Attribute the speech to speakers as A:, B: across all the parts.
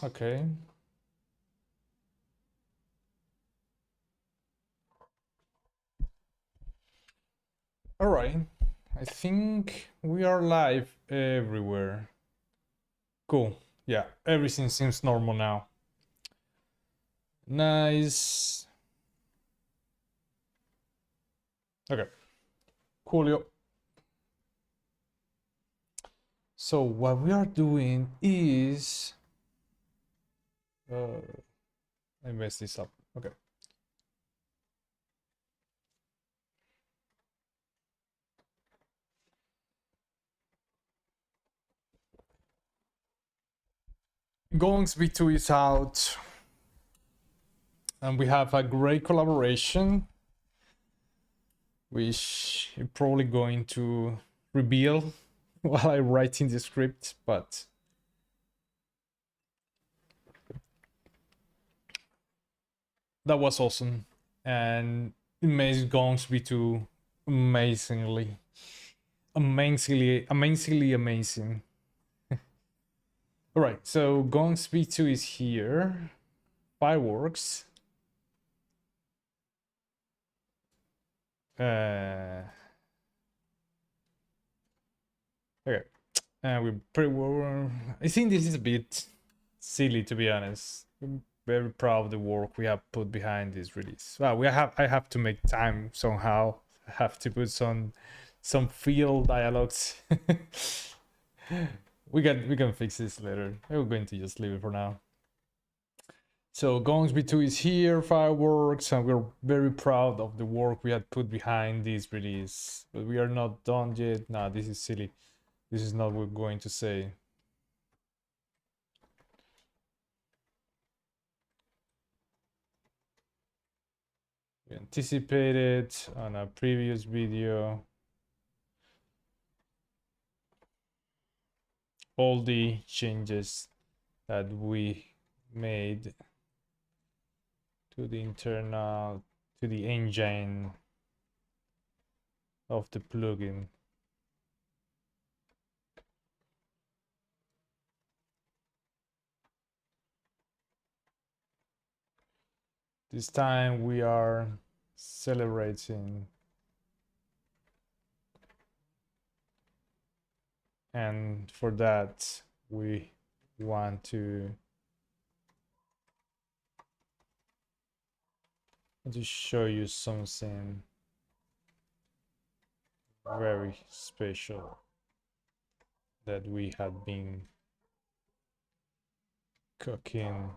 A: Okay. All right. I think we are live everywhere. Cool. Yeah, everything seems normal now. Nice. Okay. Coolio. So what we are doing is I messed this up. Okay. Gonx V2 is out and we have a great collaboration which I'm probably going to reveal while I'm writing the script, but that was awesome. And it makes Gongs V2 amazingly, amazing. All right, so Gongs V2 is here. Fireworks. Uh, okay, and we're pretty well. I think this is a bit silly, to be honest. I'm very proud of the work we have put behind this release. Well, I have to make time somehow. I have to put some field dialogues. we can fix this later. I'm going to just leave it for now. So Gongs B2 is here, fireworks, and we're very proud of the work we had put behind this release. But we are not done yet. Nah, this is silly. This is not what we're going to say. We anticipated on a previous video all the changes that we made to the internal, to the engine of the plugin. This time we are celebrating, and for that we want to show you something very special that we had been cooking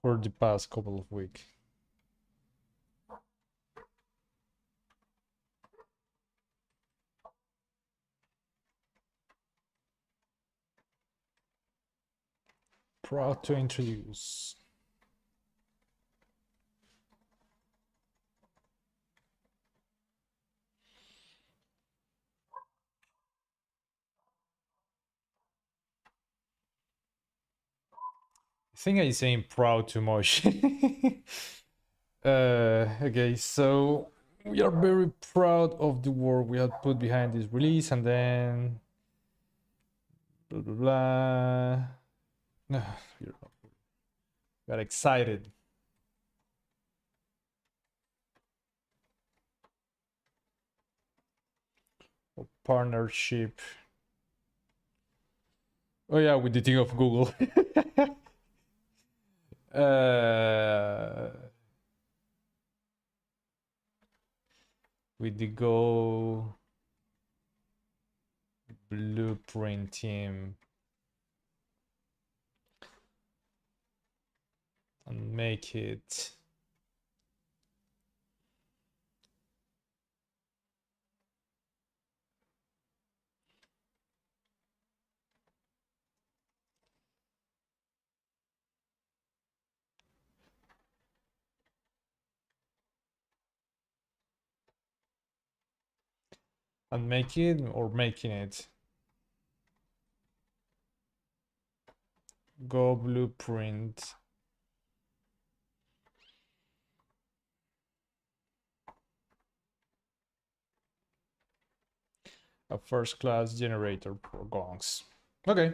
A: for the past couple of weeks. Proud to introduce I think I'm saying proud too much. Okay, so we are very proud of the work we had put behind this release, and then blah blah blah. No, we got excited. Partnership. Oh yeah, with the thing of Google. uh, with the Go Blueprint team and make it or making it Go Blueprint. A first class generator for gongs. Okay,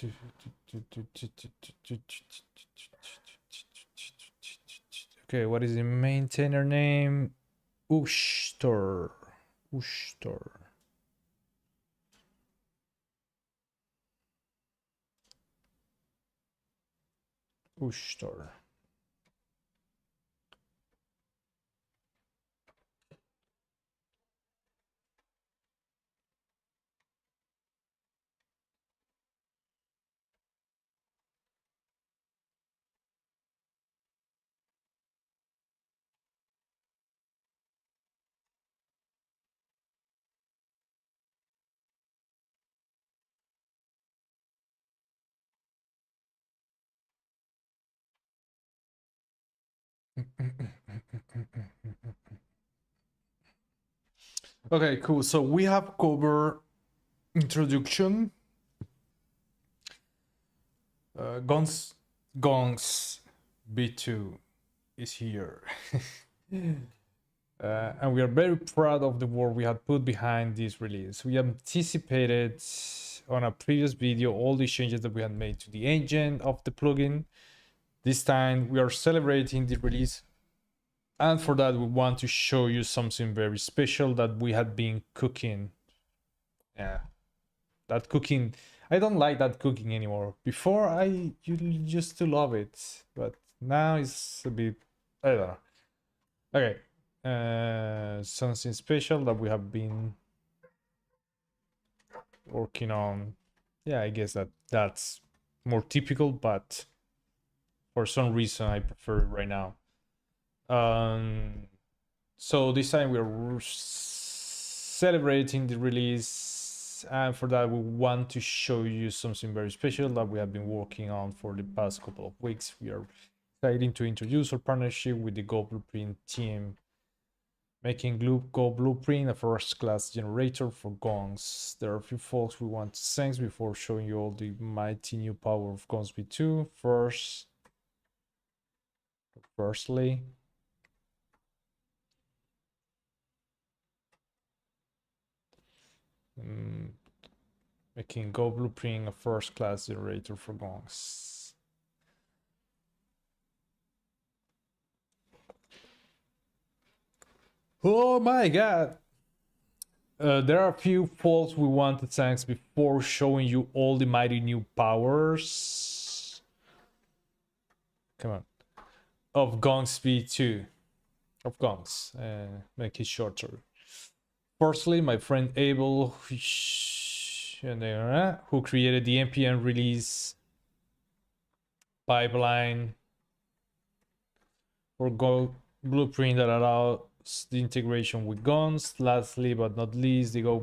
A: Okay, what is the maintainer name? Ushtor. Ushtor. Ushtor. Okay, cool. So we have covered introduction. Gonx B2 is here. And we are very proud of the work we had put behind this release. We anticipated on a previous video all the changes that we had made to the engine of the plugin. This time we are celebrating the release, and for that we want to show you something very special that we had been cooking. Yeah, that cooking, I don't like that cooking anymore. Before I used to love it, but now it's a bit, I don't know. Okay, something special that we have been working on. Yeah, I guess that's more typical, but for some reason I prefer it right now. So this time we're celebrating the release, and for that we want to show you something very special that we have been working on for the past couple of weeks. We are excited to introduce our partnership with the Go Blueprint team, making Go Blueprint a first-class generator for gongs. There are a few folks we want to thank before showing you all the mighty new power of gongs V2. Firstly, making Go Blueprint a first-class generator for gongs. Oh my god! There are a few folks we want to thank before showing you all the mighty new powers. Come on. Of gongs V2. Of gongs. Make it shorter. Firstly, my friend Abel, who created the npm release pipeline for Go Blueprint that allows the integration with guns. Lastly but not least, the Go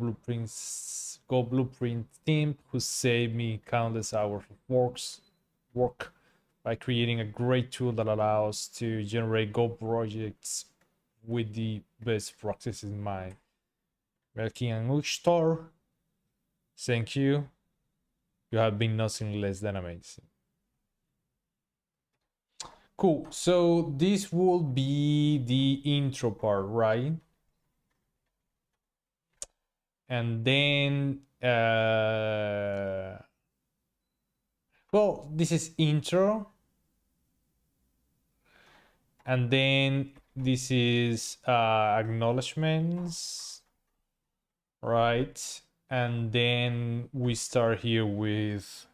A: Blueprint team, who saved me countless hours of work by creating a great tool that allows to generate Go projects with the best practices in mind. Melky and Ushtor, thank you. You have been nothing less than amazing. Cool. So this will be the intro part, right? And then, well, this is intro. And then this is acknowledgements, right? And then we start here with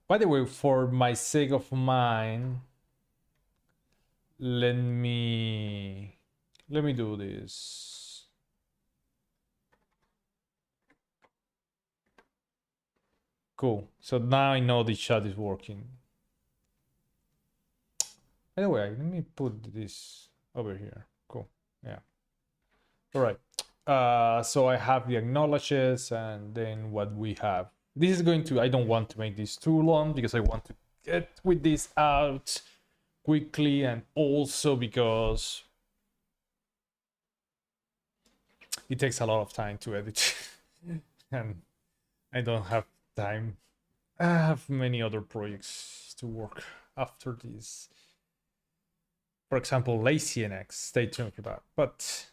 A: by the way, for my sake of mine, let me do this. Cool. So now I know the chat is working. By the way, let me put this over here. Cool. Yeah. All right. So I have the acknowledges, and then what we have. This is going to, I don't want to make this too long because I want to get with this out quickly, and also because it takes a lot of time to edit and I don't have time. I have many other projects to work after this. for example, lazy NX. Stay tuned for that. But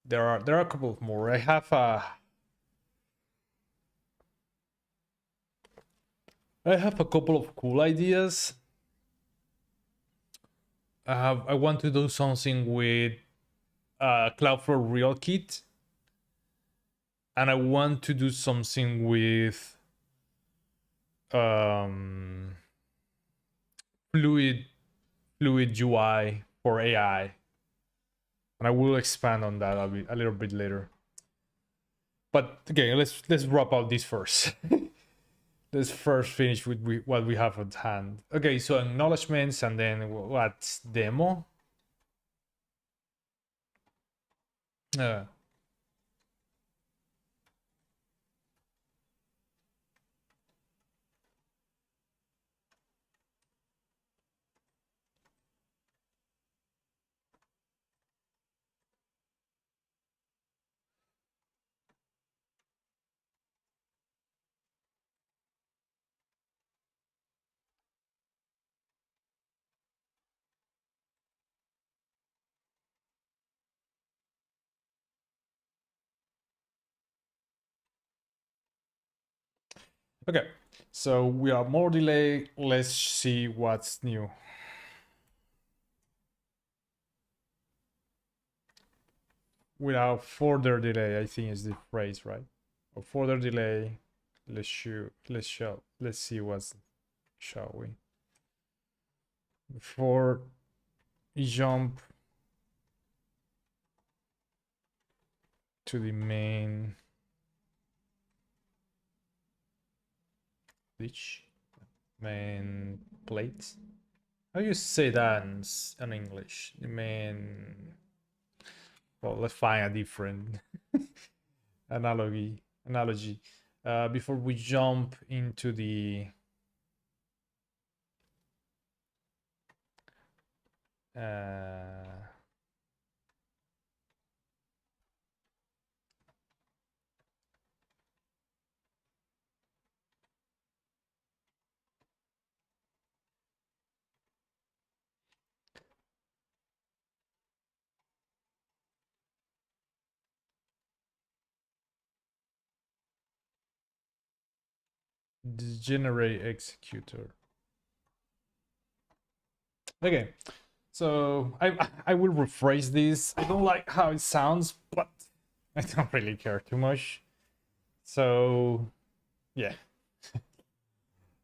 A: there are a couple of more. I have a couple of cool ideas. I want to do something with Cloudflare RealKit, and I want to do something with um, fluid UI for AI, and I will expand on that a little bit later. But okay, let's wrap out this first. Let's first finish with what we have at hand. Okay, so acknowledgements, and then what's demo? Uh, okay, so we are more delay. Let's see what's new. Without further delay, I think is the phrase, right? Or further delay. Let's see what's, shall we? Before we jump to the main ditch, main plate. How do you say that in English? The main. Well, let's find a different analogy. Before we jump into the generate executor. Okay, so I will rephrase this. I don't like how it sounds, but I don't really care too much. So yeah.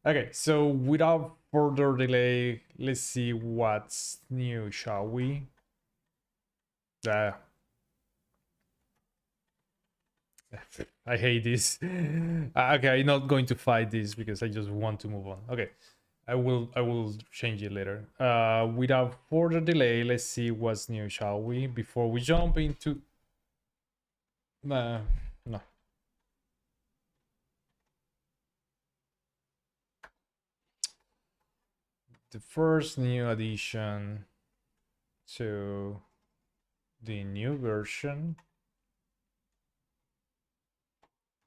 A: Okay, so without further delay, let's see what's new, shall we? I hate this. Okay, I'm not going to fight this because I just want to move on. Okay, I will change it later. Without further delay, let's see what's new, shall we? Before we jump into no. The first new addition to the new version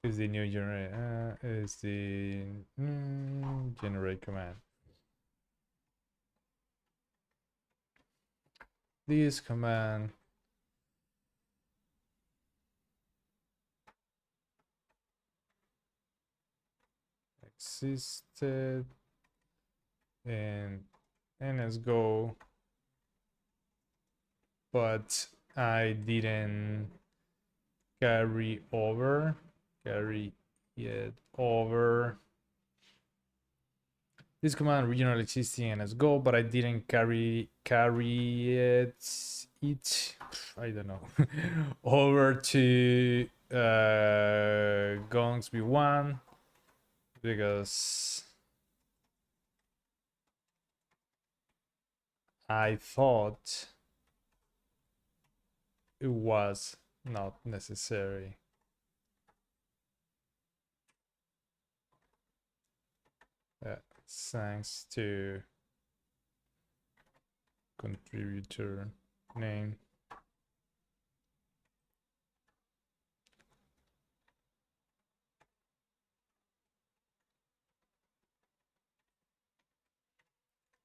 A: is the new generate generate command. This command existed in NSGO, but I didn't carry it over. This command originally existing in NSGO, but I didn't carry it I don't know over to gonx v1 because I thought it was not necessary. Thanks to contributor name.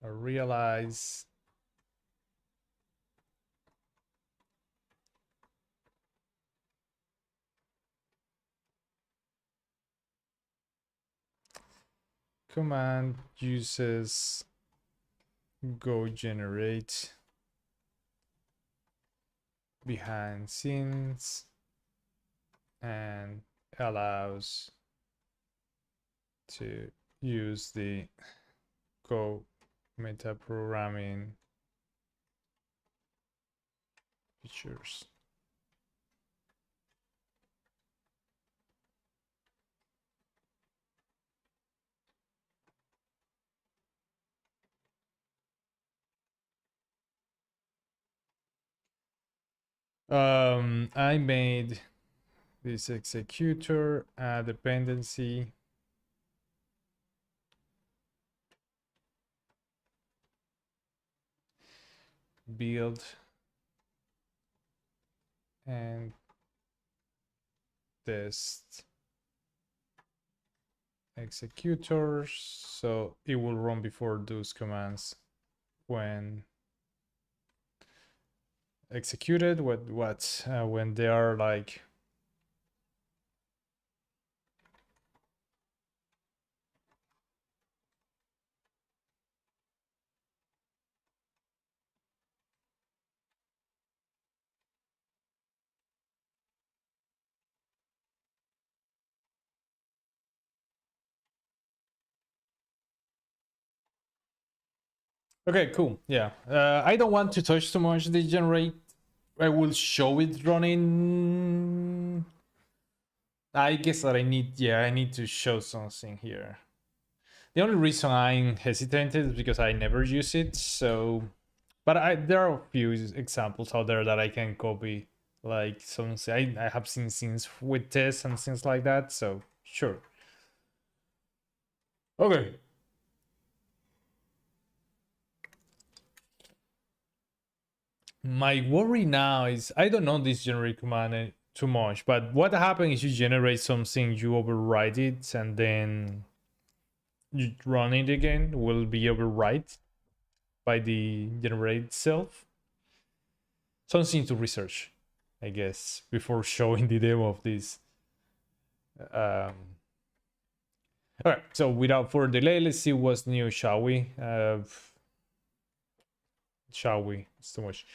A: I realize command uses go generate behind scenes and allows to use the Go metaprogramming features. I made this executor dependency build and test executors, so it will run before those commands when executed. When they are like okay, cool. Yeah, I don't want to touch too much the generate. I will show it running. I guess that I need to show something here. The only reason I'm hesitated is because I never use it. So, but there are a few examples out there that I can copy. Like some, I have seen things with tests and things like that. So sure. Okay. My worry now is I don't know this generate command too much, but what happens is you generate something, you override it, and then you run it again. Will be overwrite by the generate itself. Something to research, I guess, before showing the demo of this. All right, so without further delay, let's see what's new, shall we? Shall we? It's too much.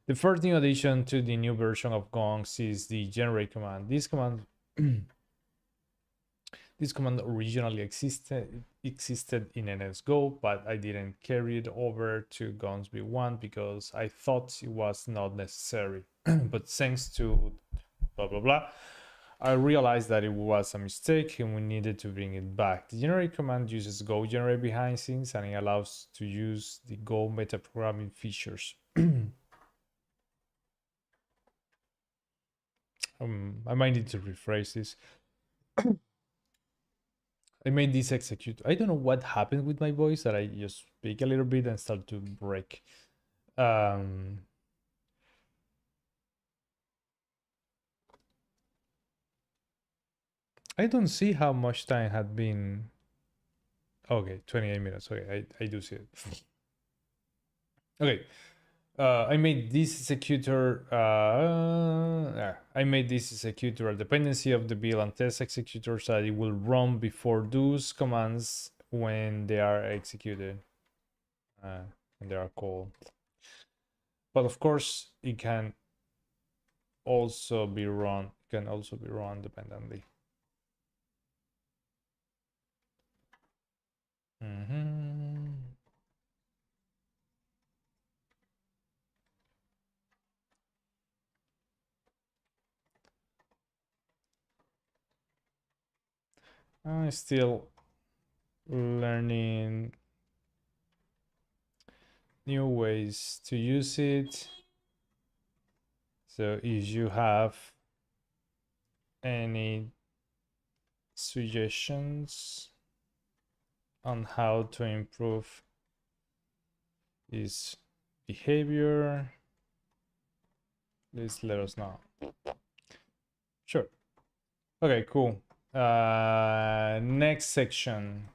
A: The first new addition to the new version of gonx is the generate command. This command this command originally existed in NSGO, but I didn't carry it over to gonx v1 because I thought it was not necessary. But thanks to blah blah blah, I realized that it was a mistake and we needed to bring it back. The generate command uses go generate behind scenes and it allows to use the go metaprogramming features. I might need to rephrase this. I made this execute. I don't know what happened with my voice that I just speak a little bit and start to break. I don't see how much time had been. Okay, 28 minutes. Okay, I do see it. Okay. I made this executor. I made this executor a dependency of the build and test executor so that it will run before those commands when they are executed. And they are called. But of course, it can also be run. Can also be run independently. I'm still learning new ways to use it. So if you have any suggestions on how to improve his behavior, please let us know. Sure. Okay, cool. Next section.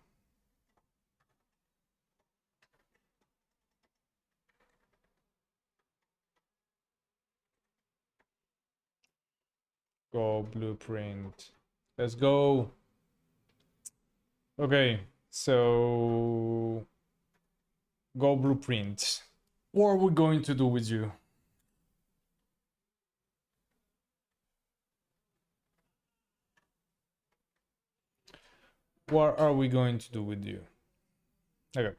A: Go blueprint. Let's go. Okay, So go blueprint. What are we going to do with you? What are we going to do with you? Okay.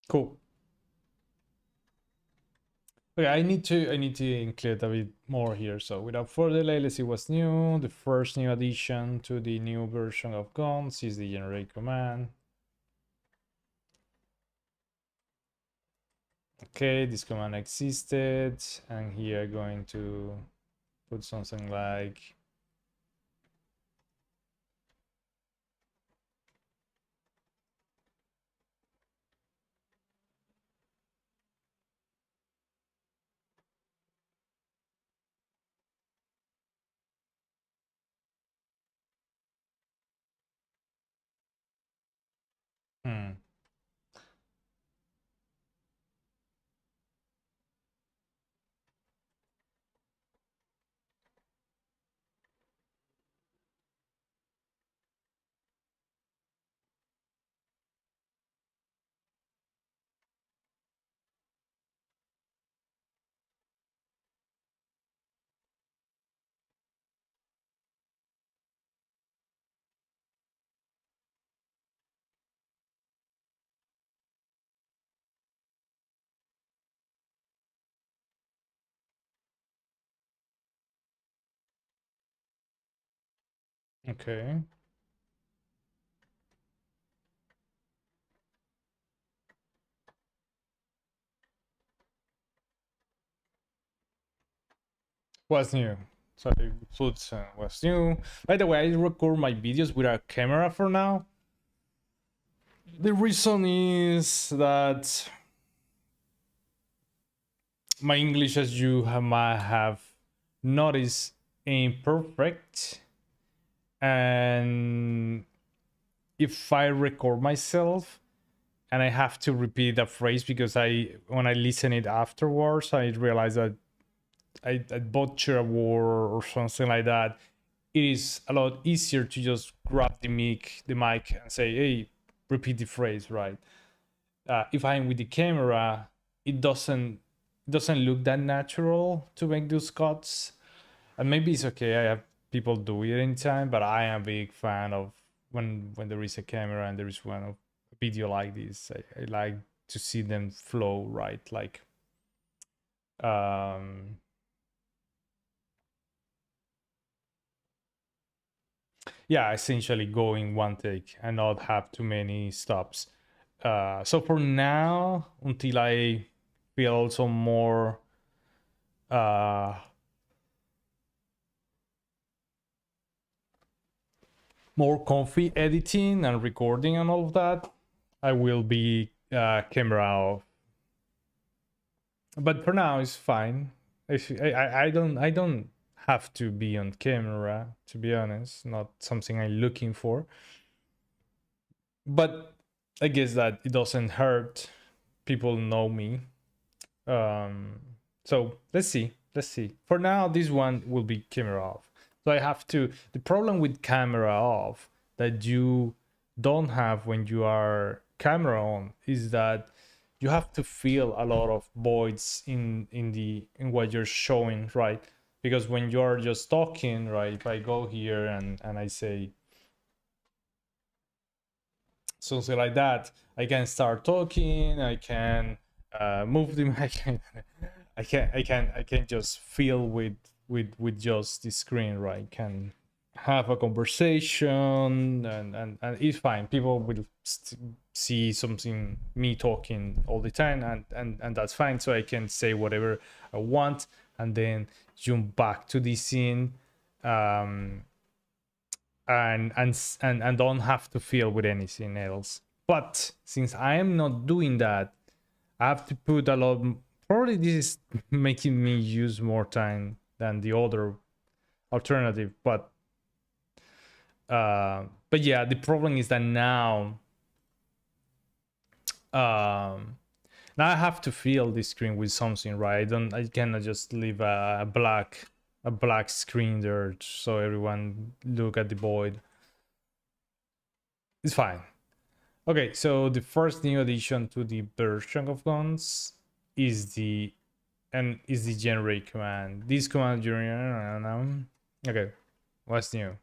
A: Cool. Okay, I need to include a bit more here. So without further delay, let's see what's new. The first new addition to the new version of gonx is the generate command. Okay, this command existed, and here going to put something like hmm. Okay. What's new? Sorry, put what's new. By the way, I record my videos with a camera for now. The reason is that my English, as you might have noticed, imperfect, and if I record myself and I have to repeat a phrase because when I listen it afterwards, I realize that I butcher a word or something like that. It is a lot easier to just grab the mic and say, "Hey, repeat the phrase," right? If I'm with the camera, it doesn't look that natural to make those cuts, and maybe it's okay. I have people do it anytime, but I am a big fan of when there is a camera and there is one of video like this. I like to see them flow right, like um yeah, essentially go in one take and not have too many stops. So for now, until I feel some uh more comfy editing and recording and all of that, I will be camera off. But for now, it's fine. I don't have to be on camera, to be honest. Not something I'm looking for. But I guess that it doesn't hurt. People know me. Um, so let's see. For now, this one will be camera off. So I have to. The problem with camera off that you don't have when you are camera on is that you have to fill a lot of voids in what you're showing, right? Because when you're just talking, right? If I go here and I say something like that. I can start talking. I can move them. I can just fill with just the screen, right? Can have a conversation, and it's fine. People will see something, me talking all the time, and that's fine. So I can say whatever I want and then jump back to the scene, um and don't have to fill with anything else. But since I am not doing that, I have to put a lot. Probably this is making me use more time than the other alternative. But yeah, the problem is that um, now I have to fill the screen with something, right? I cannot just leave a black screen there so everyone look at the void. It's fine. Okay, so the first new addition to the version of guns is the generate command. This command generate. Okay, what's new?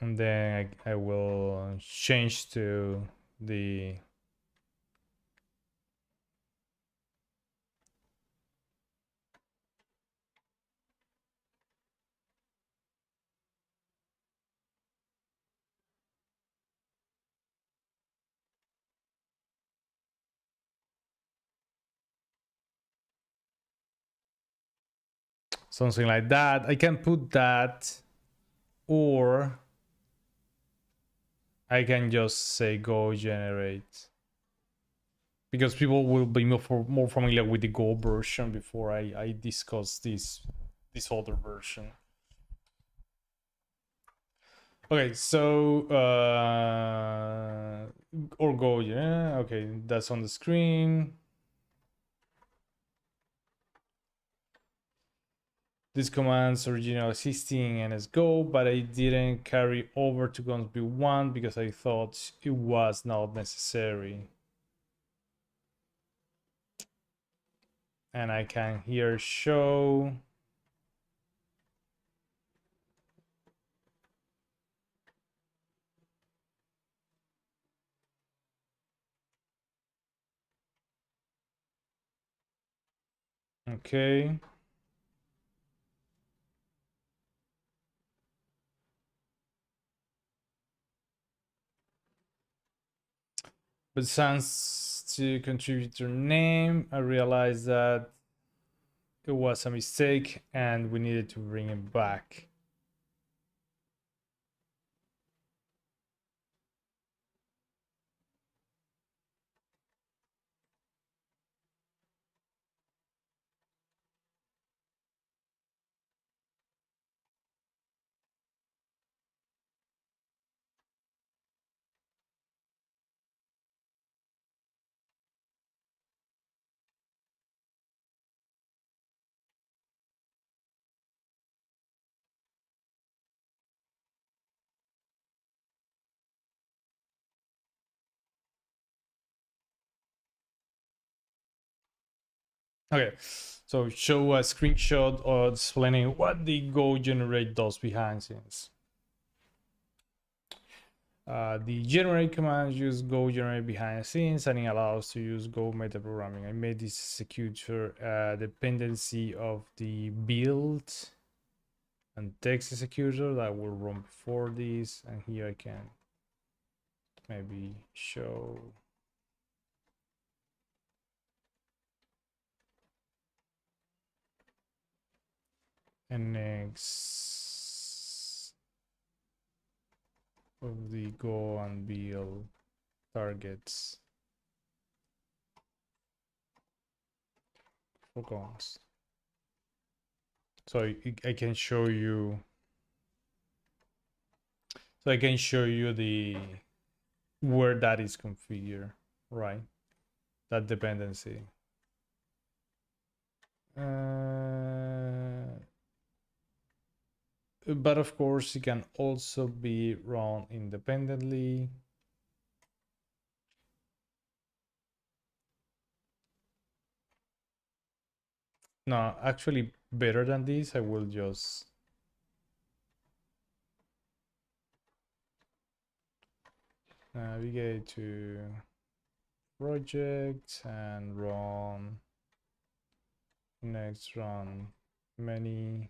A: And then I will change to the something like that. I can put that, or I can just say go generate, because people will be more familiar with the Go version before I discuss this other version. Okay, so or Go, yeah. Okay, that's on the screen. These commands original existing in Go, but I didn't carry over to Guns B1 because I thought it was not necessary. And I can here show okay. But since to contributor name, I realized that it was a mistake and we needed to bring it back. Okay, so show a screenshot or explaining what the Go generate does behind scenes. The generate command use Go generate behind the scenes, and it allows to use Go metaprogramming. I made this executor dependency of the build and text executor that will run before this, and here I can maybe show nx of the Go and build targets for gonx. So I can show you. So I can show you the where that is configured, right? That dependency. But of course, it can also be run independently. No, actually, better than this, I will just navigate to project and run. Next, run many.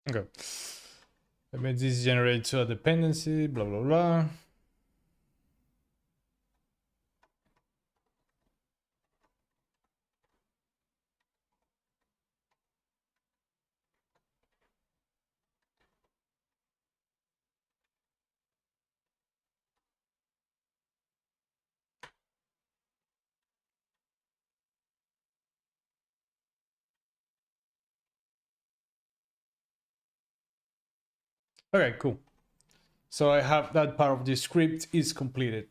A: Okay. That means this generates a dependency, blah, blah, blah. Okay, cool. So I have that part of the script is completed.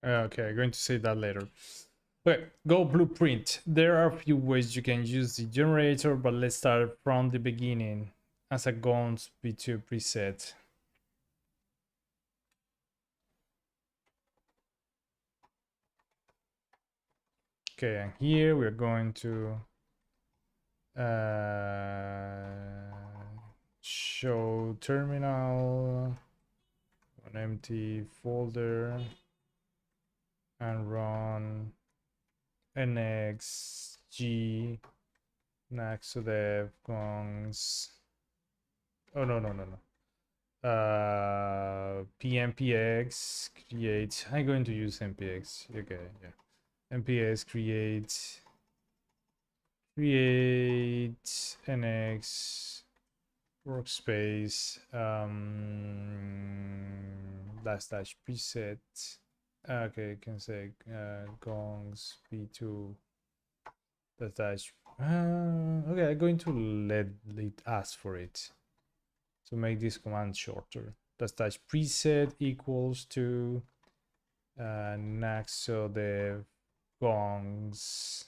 A: Okay, I'm going to say that later. Okay, go blueprint. There are a few ways you can use the generator, but let's start from the beginning as a gonx v2 preset. Okay, and here we're going to show terminal, an empty folder, and run nxg naxodev gonx. Oh, no. pmpx create. I'm going to use mpx. Okay, yeah. mpx create nx workspace dash preset. Okay, you can say gongs v2 dash. Okay, I'm going to let it ask for it to make this command shorter. Dash preset equals to naxodev gongs.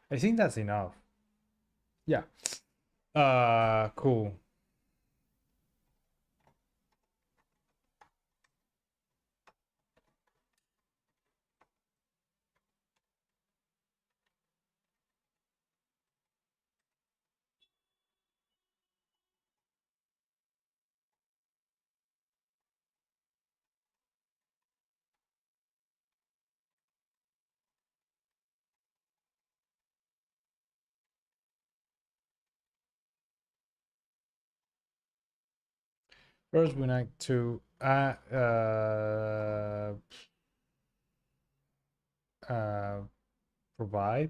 A: I think that's enough. Yeah. Cool. First, we need to uh, provide.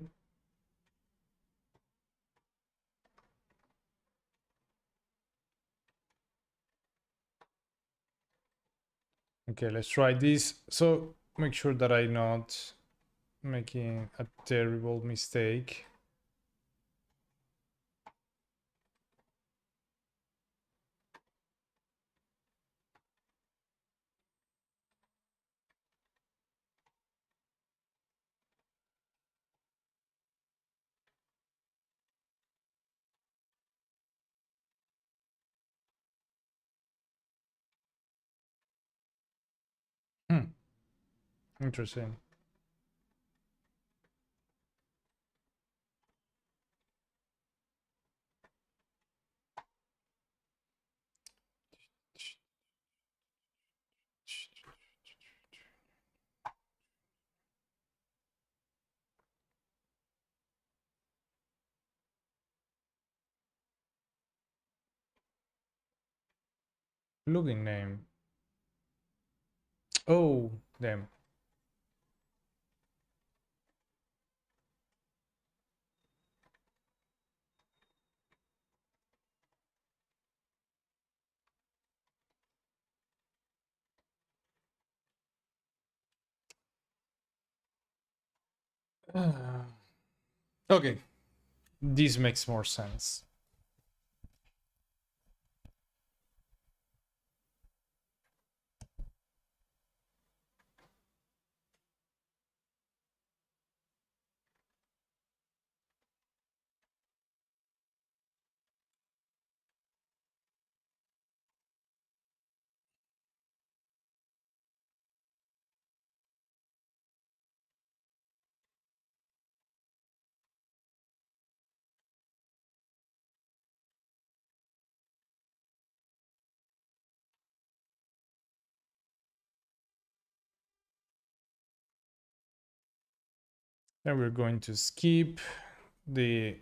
A: Okay, let's try this. So make sure that I'm not making a terrible mistake. Hmm, interesting. Plugin name. Oh, damn. Okay, this makes more sense. And we're going to skip the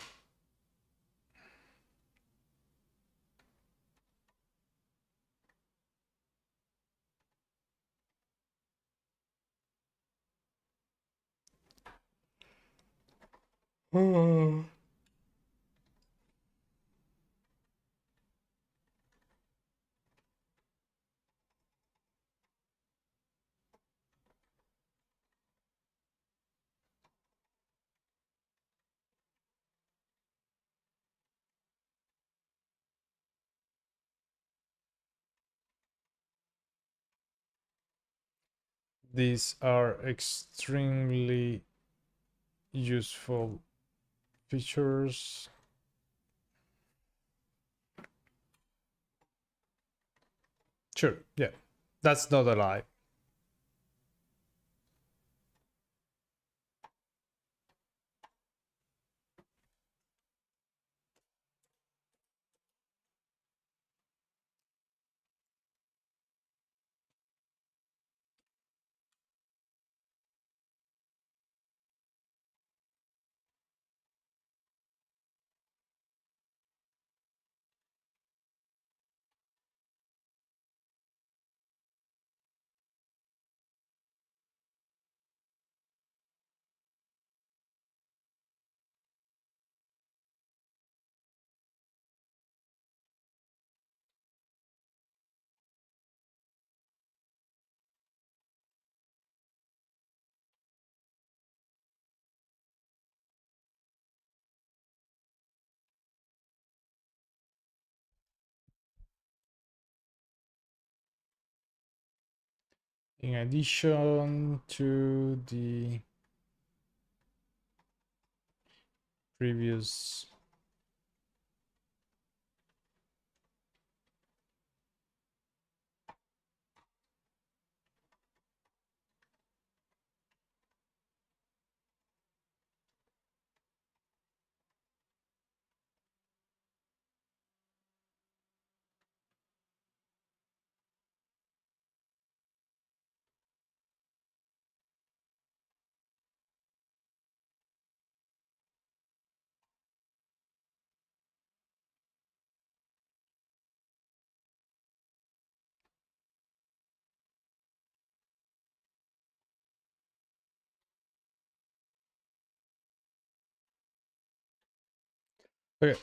A: these are extremely useful features. Sure, yeah, that's not a lie. In addition to the previous Okay.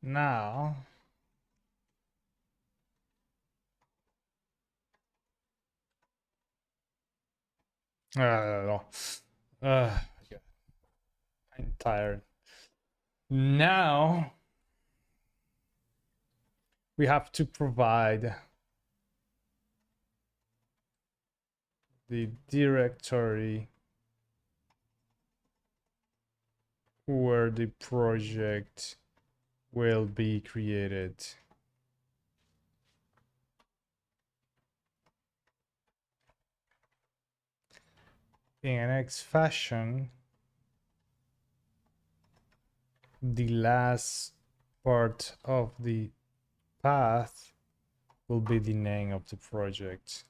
A: Now, no. Uh, yeah, I'm tired. Now we have to provide the directory where the project will be created. In X fashion, the last part of the path will be the name of the project.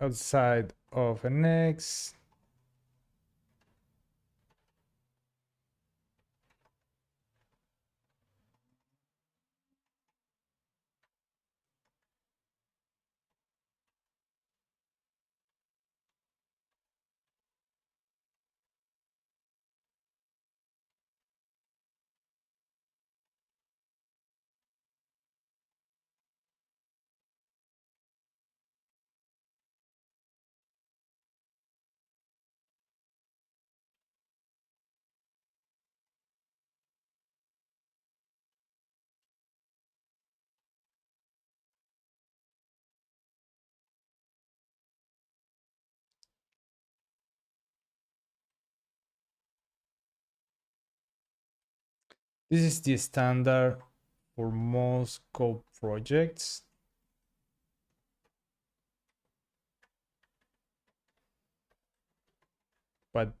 A: Outside of an X, this is the standard for most code projects. But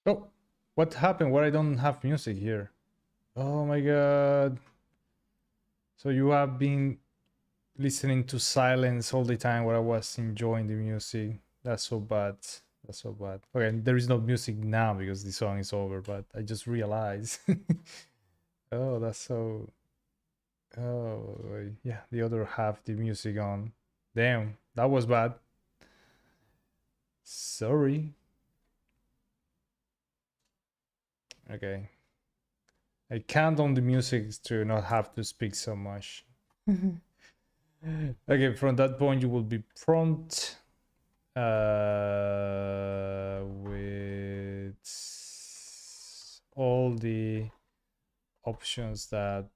A: oh, what happened? Why I don't have music here? Oh my god. So you have been listening to silence all the time while I was enjoying the music. That's so bad. That's so bad. Okay, there is no music now because the song is over, but I just realized. Oh, that's so. Oh, yeah, the other half the music on. Damn, that was bad. Sorry. Okay. I count on the music to not have to speak so much. Okay, from that point you will be prompt with all the options that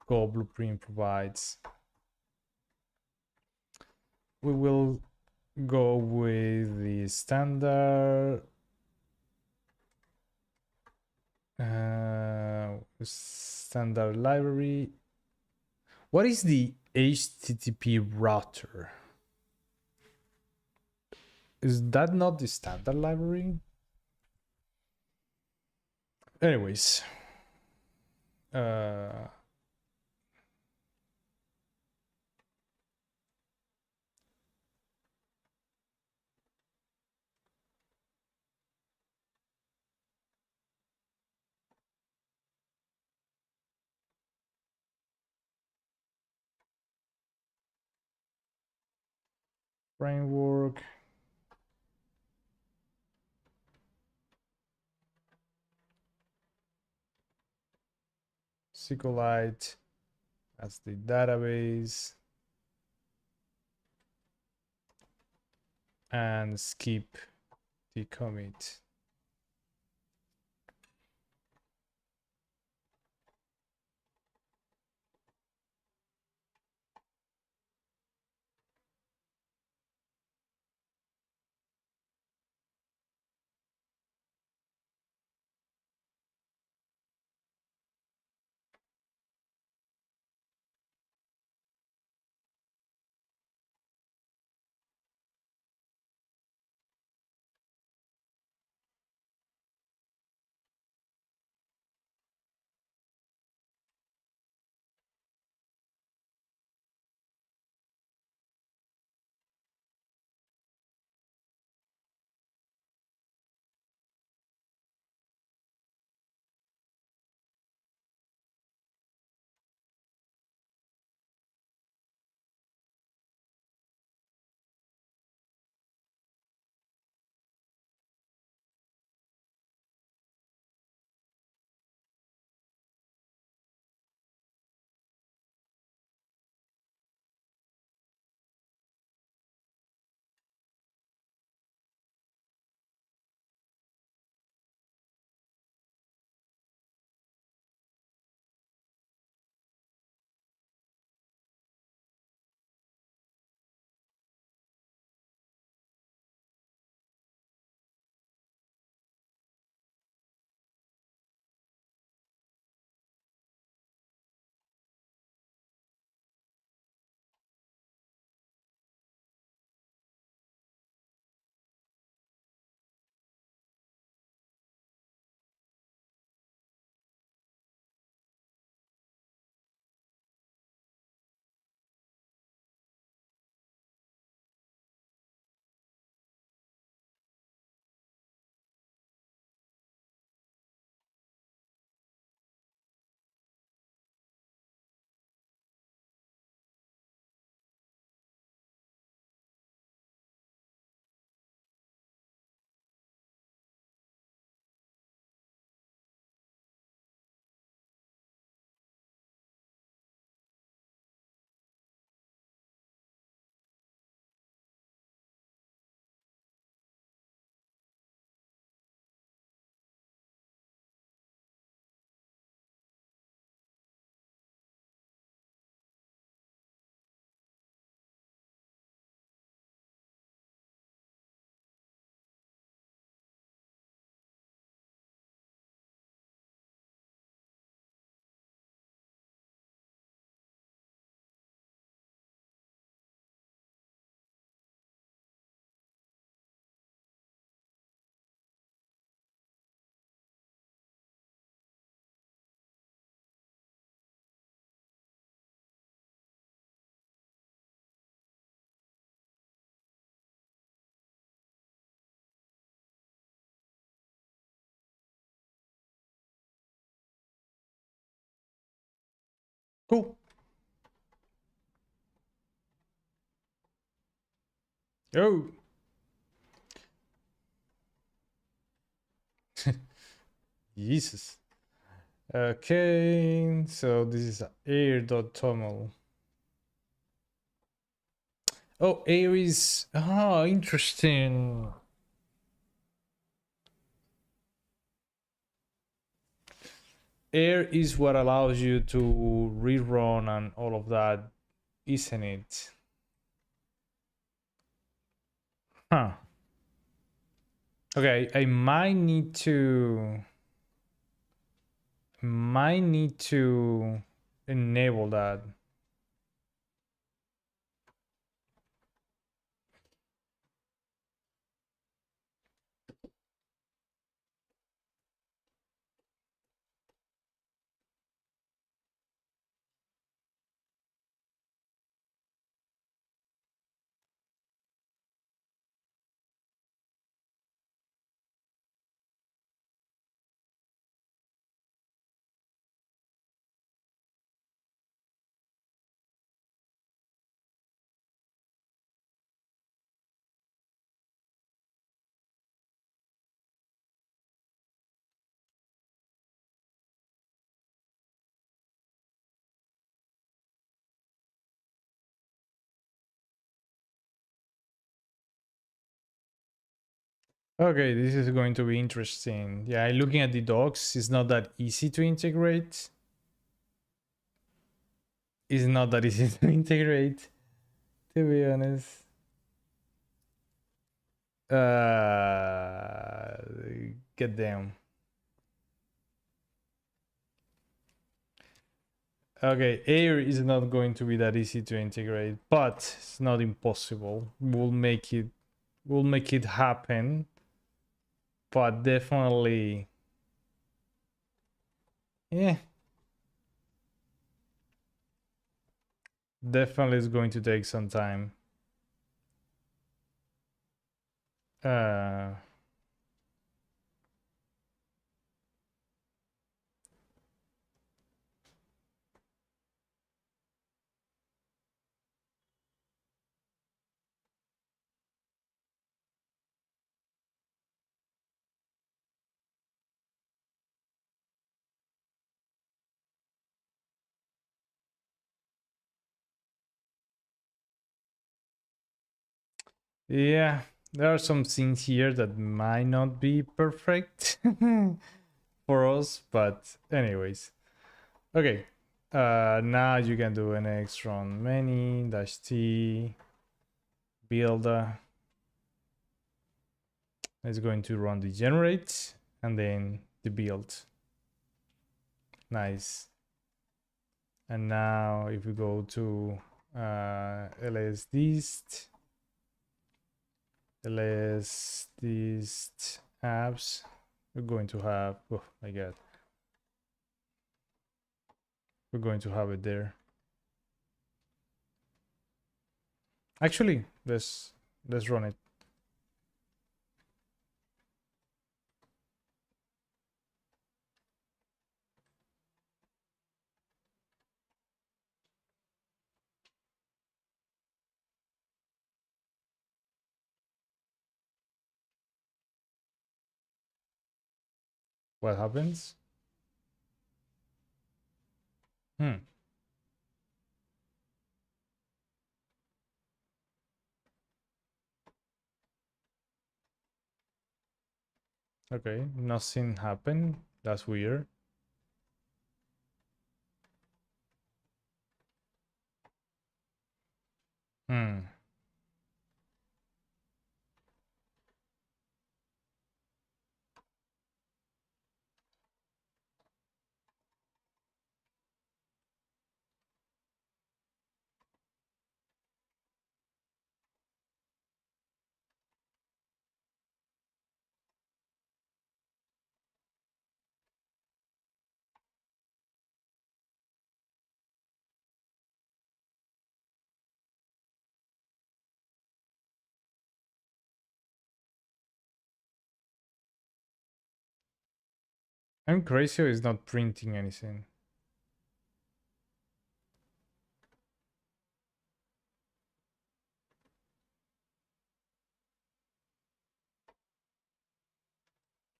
A: Go Blueprint provides. We will go with the standard standard library. What is the HTTP router? Is that not the standard library? Anyways, uh, framework. SQLite as the database, and skip the commit. Cool. Oh, Jesus. Okay, so this is air.toml. Oh, air is... Oh, interesting. Air is what allows you to rerun and all of that, isn't it? Huh. Okay, I might need to enable that. Okay, this is going to be interesting. Yeah, looking at the docs, it's not that easy to integrate. It's not that easy to integrate, to be honest. Uh, Get them. Okay, air is not going to be that easy to integrate, but it's not impossible. We'll make it happen, but definitely, yeah, definitely is going to take some time. Uh, yeah, there are some things here that might not be perfect for us, but anyways. Okay, now you can do an X run many dash T build. It's going to run the generate and then the build. Nice. And now if we go to ls dist apps, we're going to have, oh my god, we're going to have it there. Actually, let's run it. What happens? Hmm. Okay, nothing happened. That's weird. Hmm. I'm crazy is not printing anything.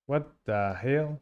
A: What the hell?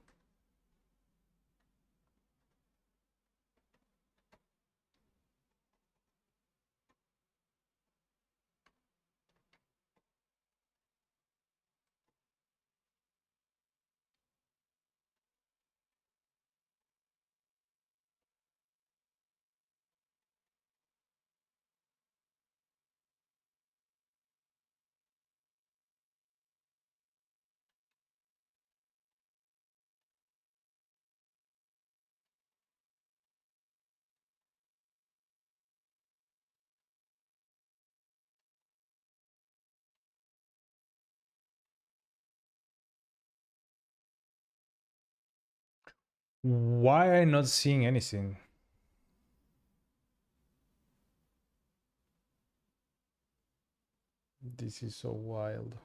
A: Why am I not seeing anything? This is so wild.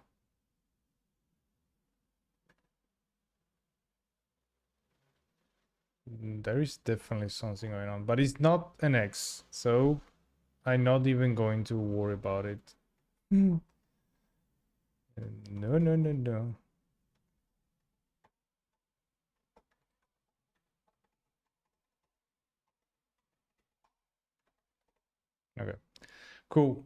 A: There is definitely something going on, but it's not an X, so I'm not even going to worry about it. No, no, no, no. Okay, cool.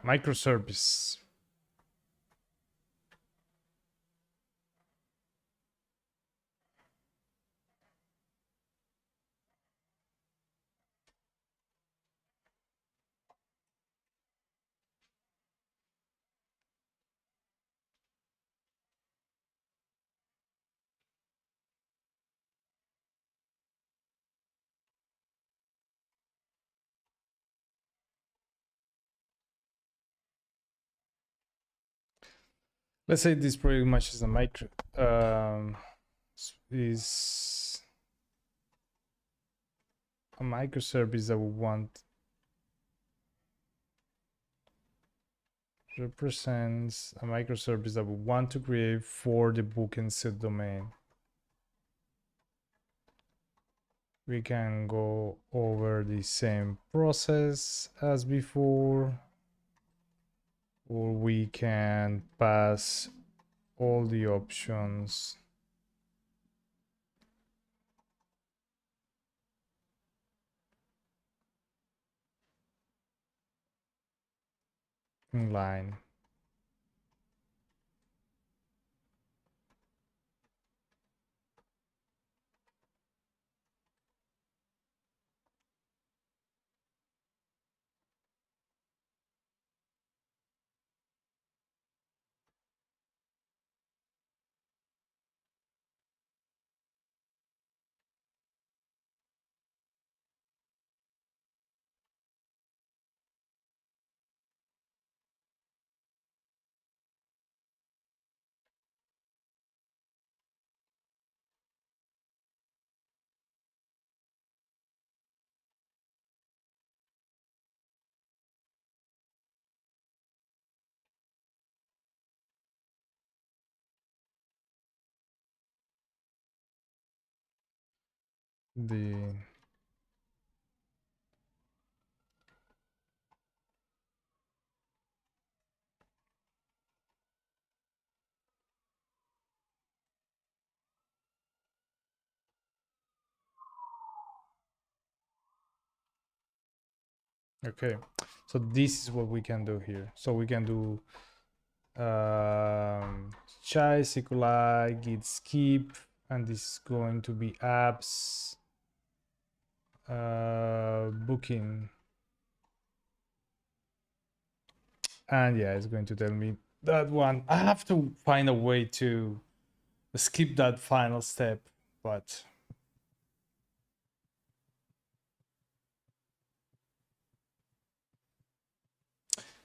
A: Microservice. Let's say this pretty much is a is a microservice that we want represents a microservice that we want to create for the book and set domain. We can go over the same process as before, or we can pass all the options in line. The Okay, so this is what we can do here. So we can do chai, SQLite, git skip, and this is going to be apps booking. And yeah, it's going to tell me that one. I have to find a way to skip that final step, but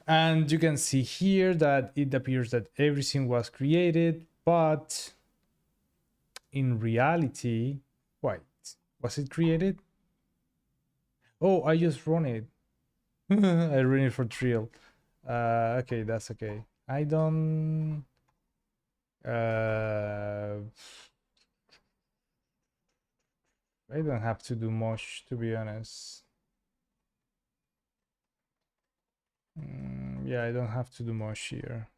A: and you can see here that it appears that everything was created, but in reality, wait, was it created? Oh, I just run it. I run it for trial. Okay, that's okay. I don't. I don't have to do much, to be honest. Yeah, I don't have to do much here.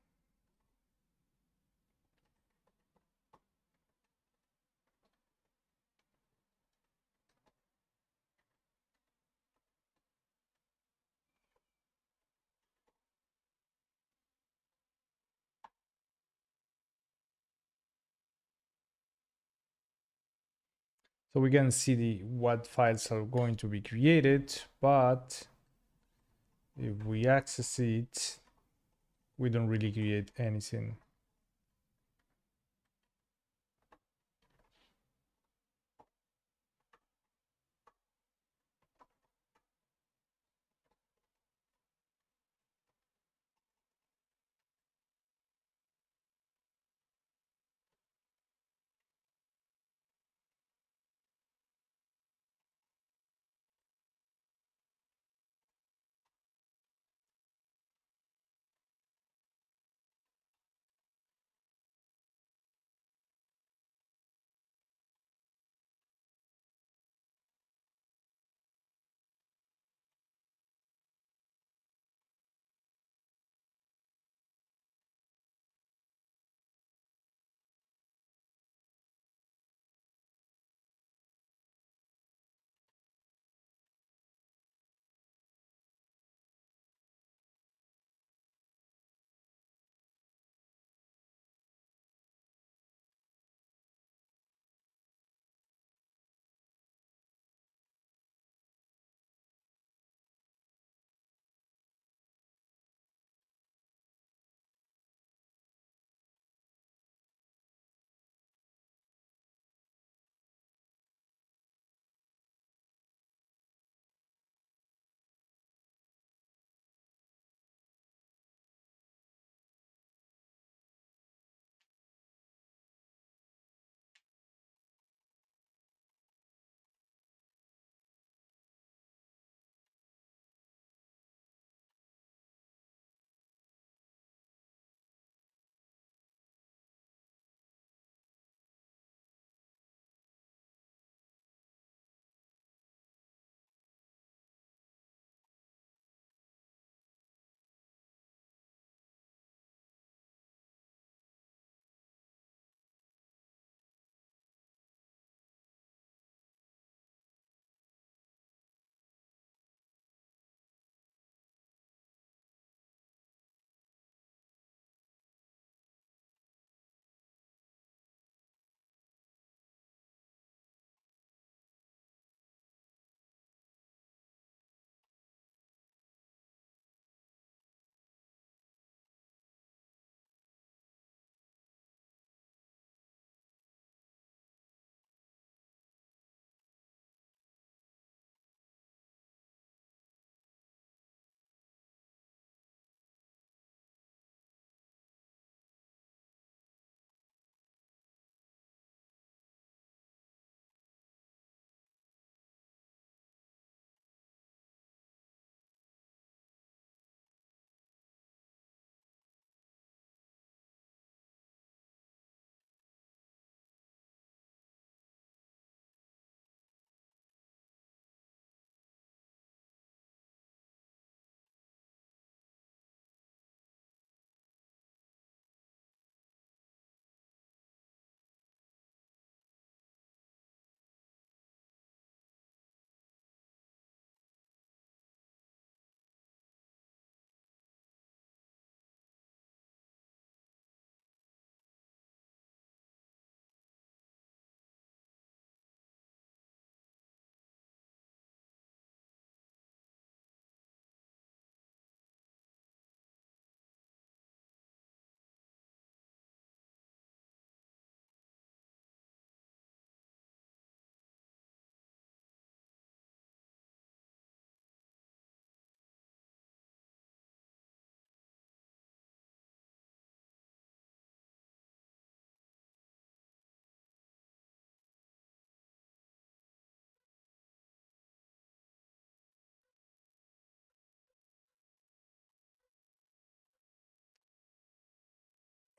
A: So we can see what files are going to be created, but if we access it, we don't really create anything.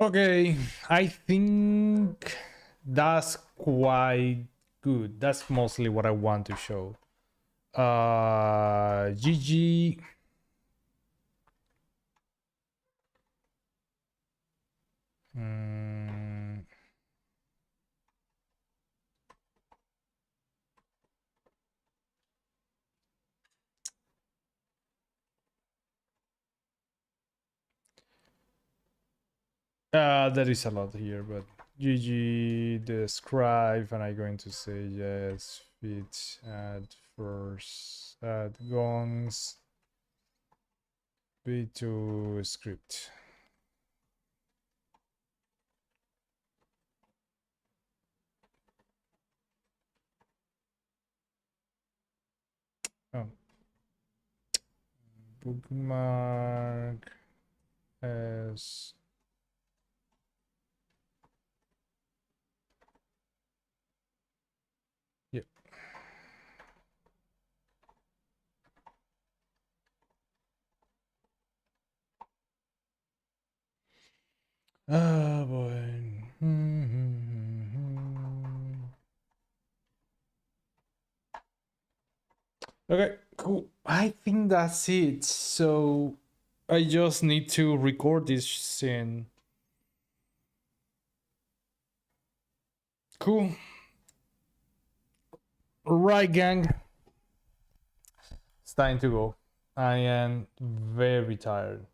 A: Okay, I think that's quite good. That's mostly what I want to show. GG. Mm. There is a lot here, but GG describe, and I'm going to say yes. Fit add first add gonx b2 script. Oh, bookmark as yep. Oh boy. Okay, cool. I think that's it. So I just need to record this scene. Cool. Right, gang. It's time to go. I am very tired.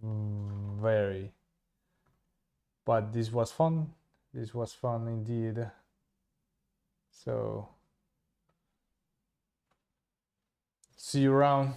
A: Very. But this was fun. This was fun indeed. So, see you around.